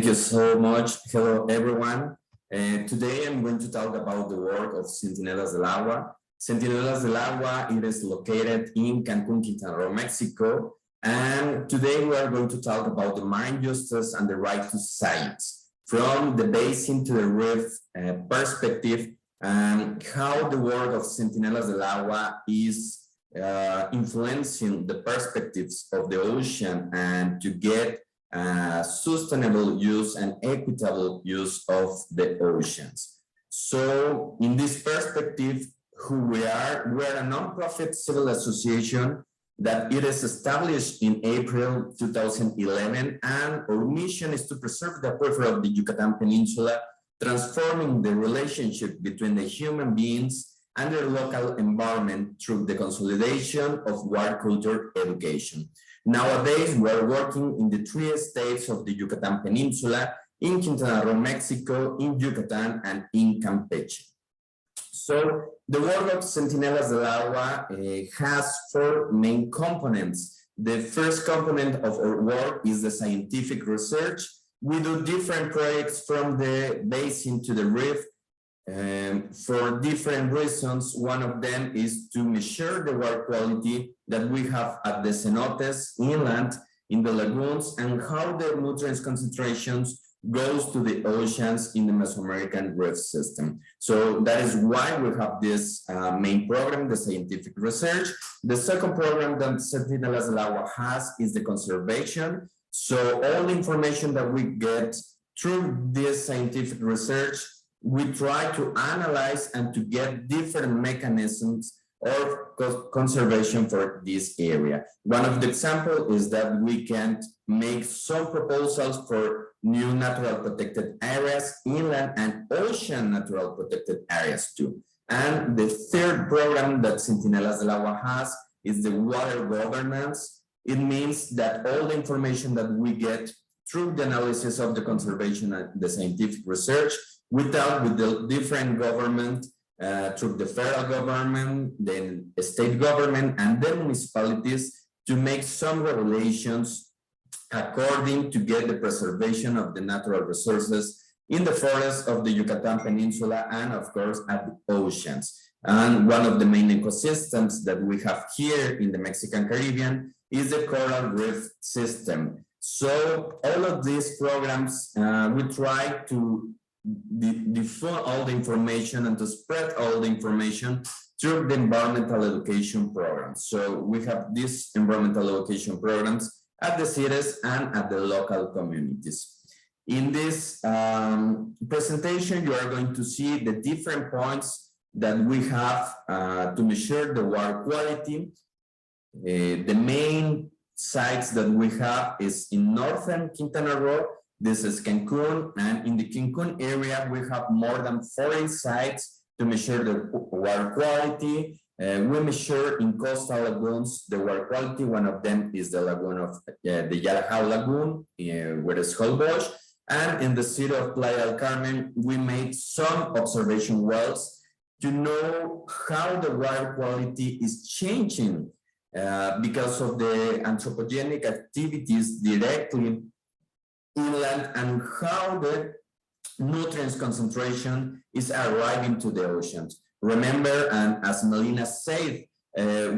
Thank you so much. Hello, everyone. Today I'm going to talk about the work of Centinelas del Agua. Centinelas del Agua, it is located in Cancun, Quintana Roo, Mexico. And today we are going to talk about the marine justice and the right to science from the basin to the reef perspective, and how the work of Centinelas del Agua is influencing the perspectives of the ocean and to get sustainable use and equitable use of the oceans. So in this perspective, who we are a non-profit civil association that it is established in April 2011, and our mission is to preserve the aquifer of the Yucatan Peninsula, transforming the relationship between the human beings and their local environment through the consolidation of wild culture education. Nowadays, we are working in the 3 states of the Yucatan Peninsula, in Quintana Roo, Mexico, in Yucatan, and in Campeche. So the work of Centinelas del Agua has 4 main components. The first component of our work is the scientific research. We do different projects from the basin to the reef for different reasons. One of them is to measure the water quality that we have at the cenotes inland in the lagoons, and how the nutrients concentrations goes to the oceans in the Mesoamerican reef system. So that is why we have this main program, the scientific research. The second program that Centinelas del Agua has is the conservation. So all the information that we get through this scientific research, we try to analyze and to get different mechanisms of conservation for this area. One of the examples is that we can make some proposals for new natural protected areas, inland and ocean natural protected areas too. And the third program that Centinelas del Agua has is the water governance. It means that all the information that we get through the analysis of the conservation and the scientific research, we talk with the different government, through the federal government, then the state government, and the municipalities to make some regulations according to get the preservation of the natural resources in the forests of the Yucatan Peninsula and of course at the oceans. And one of the main ecosystems that we have here in the Mexican Caribbean is the coral reef system. So all of these programs, we try to diffuse all the information and to spread all the information through the environmental education programs. So we have these environmental education programs at the cities and at the local communities. In this presentation, you are going to see the different points that we have to measure the water quality. The main sites that we have is in northern Quintana Roo. This is Cancun, and in the Cancun area, we have more than 40 sites to measure the water quality. We measure in coastal lagoons the water quality. One of them is the lagoon of the Yalajao Lagoon, where it's Holbox. And in the city of Playa del Carmen, we made some observation wells to know how the water quality is changing because of the anthropogenic activities directly inland, and how the nutrients concentration is arriving to the oceans. Remember, and as Melina said,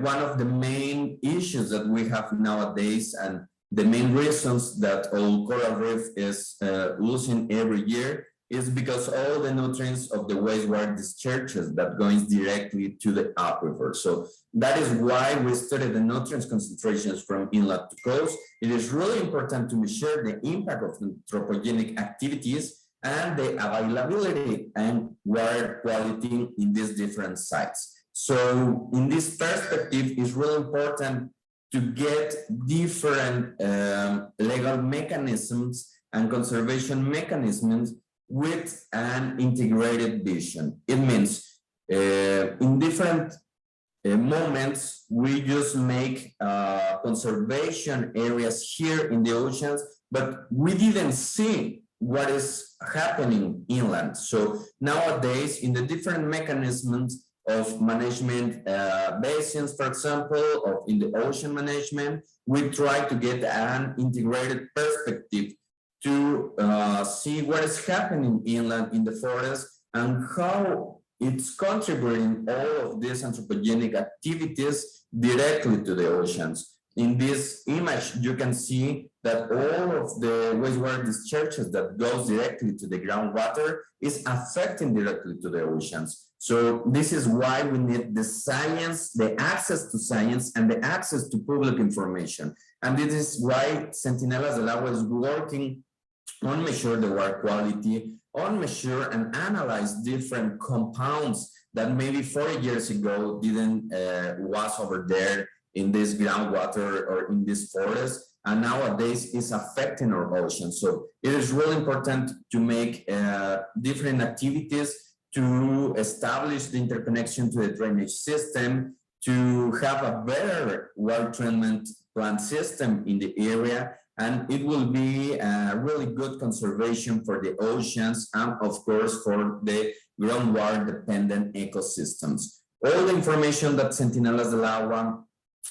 one of the main issues that we have nowadays, and the main reasons that our coral reef is losing every year, is because all the nutrients of the wastewater discharges that goes directly to the aquifer. So that is why we study the nutrients concentrations from inlet to coast. It is really important to measure the impact of anthropogenic activities and the availability and water quality in these different sites. So in this perspective, it's really important to get different legal mechanisms and conservation mechanisms with an integrated vision. It means in different moments, we just make conservation areas here in the oceans, but we didn't see what is happening inland. So nowadays, in the different mechanisms of management basins, for example, or in the ocean management, we try to get an integrated perspective to see what is happening inland in the forest and how it's contributing all of these anthropogenic activities directly to the oceans. In this image, you can see that all of the wastewater discharges that goes directly to the groundwater is affecting directly to the oceans. So this is why we need the science, the access to science, and the access to public information. And this is why Centinelas del Agua is working on measure the water quality, on measure and analyze different compounds that maybe 40 years ago didn't was over there in this groundwater or in this forest, and nowadays is affecting our ocean. So it is really important to make different activities to establish the interconnection to the drainage system, to have a better water treatment plant system in the area, and it will be a really good conservation for the oceans and of course for the groundwater dependent ecosystems. All the information that Centinelas del Agua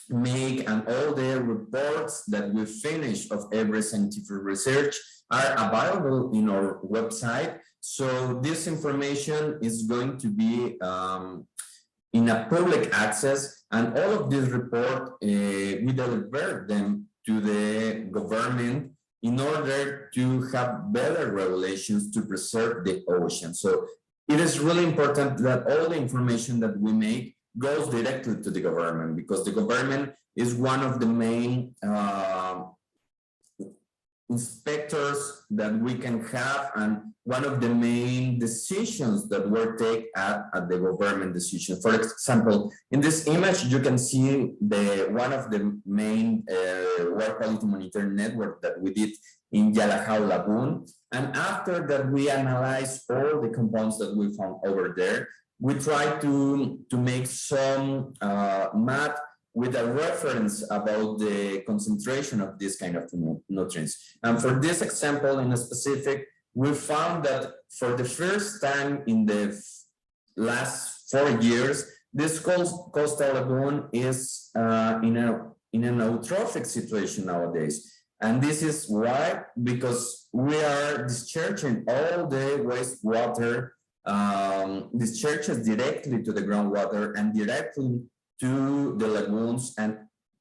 make and all the reports that we finish of every scientific research are available in our website. So this information is going to be in a public access, and all of this report, we deliver them to the government in order to have better regulations to preserve the ocean. So it is really important that all the information that we make goes directly to the government, because the government is one of the main inspectors that we can have, and one of the main decisions that were taken at the government decision. For example, in this image, you can see one of the main water quality monitoring network that we did in Yalajao Lagoon. And after that, we analyzed all the compounds that we found over there. We try to make some map with a reference about the concentration of this kind of nutrients. And for this example in a specific, we found that for the first time in the last 4 years, this coastal lagoon is in an eutrophic situation nowadays. And this is why, because we are discharging all the wastewater discharges directly to the groundwater and directly to the lagoons, and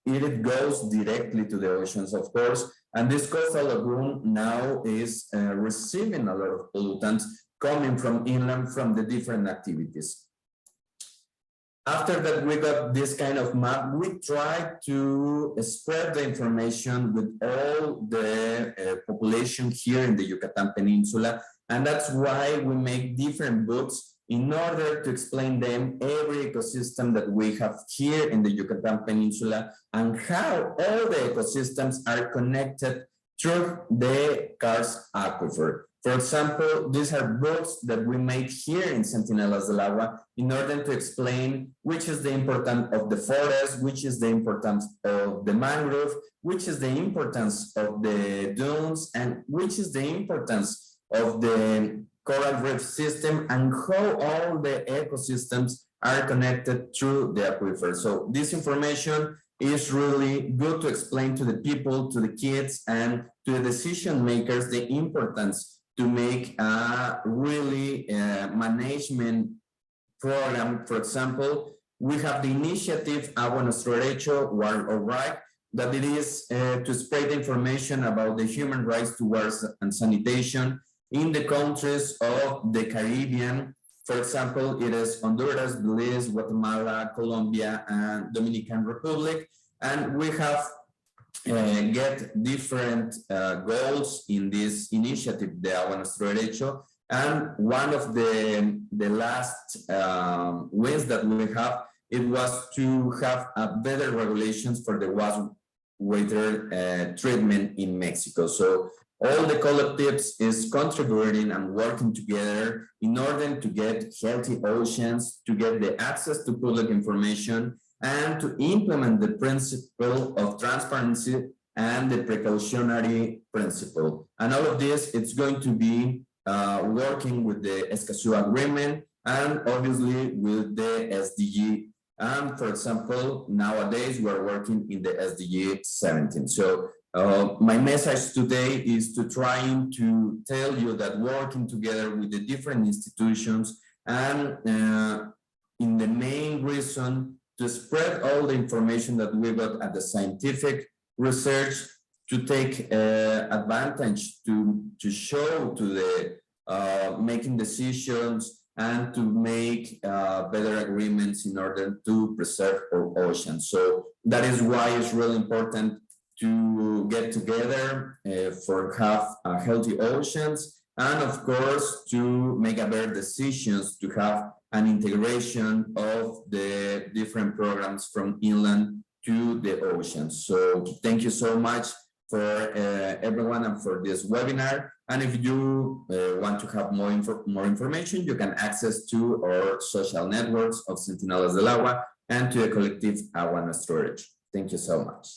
it goes directly to the oceans, of course. And this coastal lagoon now is receiving a lot of pollutants coming from inland from the different activities. After that, we got this kind of map. We tried to spread the information with all the population here in the Yucatan Peninsula, and that's why we make different books in order to explain them every ecosystem that we have here in the Yucatan Peninsula and how all the ecosystems are connected through the Karst Aquifer. For example, these are books that we make here in Centinelas del Agua in order to explain which is the importance of the forest, which is the importance of the mangrove, which is the importance of the dunes, and which is the importance of the coral reef system, and how all the ecosystems are connected through the aquifer. So this information is really good to explain to the people, to the kids, and to the decision makers the importance to make a really management program. For example, we have the initiative Agua Nuestro Derecho, Water or Right, that it is to spread information about the human rights to water and sanitation in the countries of the Caribbean. For example, it is Honduras, Belize, Guatemala, Colombia, and Dominican Republic. And we have get different goals in this initiative, the Agua Nuestro Derecho. And one of the last ways that we have, it was to have better regulations for the wastewater treatment in Mexico. So all the collectives is contributing and working together in order to get healthy oceans, to get the access to public information, and to implement the principle of transparency and the precautionary principle. And all of this, it's going to be working with the Escazú Agreement and obviously with the SDG. And for example, nowadays we're working in the SDG 17. So My message today is to trying to tell you that working together with the different institutions and in the main reason to spread all the information that we got at the scientific research, to take advantage to show to the making decisions and to make better agreements in order to preserve our oceans. So that is why it's really important to get together for have healthy oceans, and of course to make a better decisions to have an integration of the different programs from inland to the ocean. So thank you so much for everyone and for this webinar. And if you want to have more information, you can access to our social networks of Centinelas del Agua and to the collective Agua Nuestro Derecho. Thank you so much.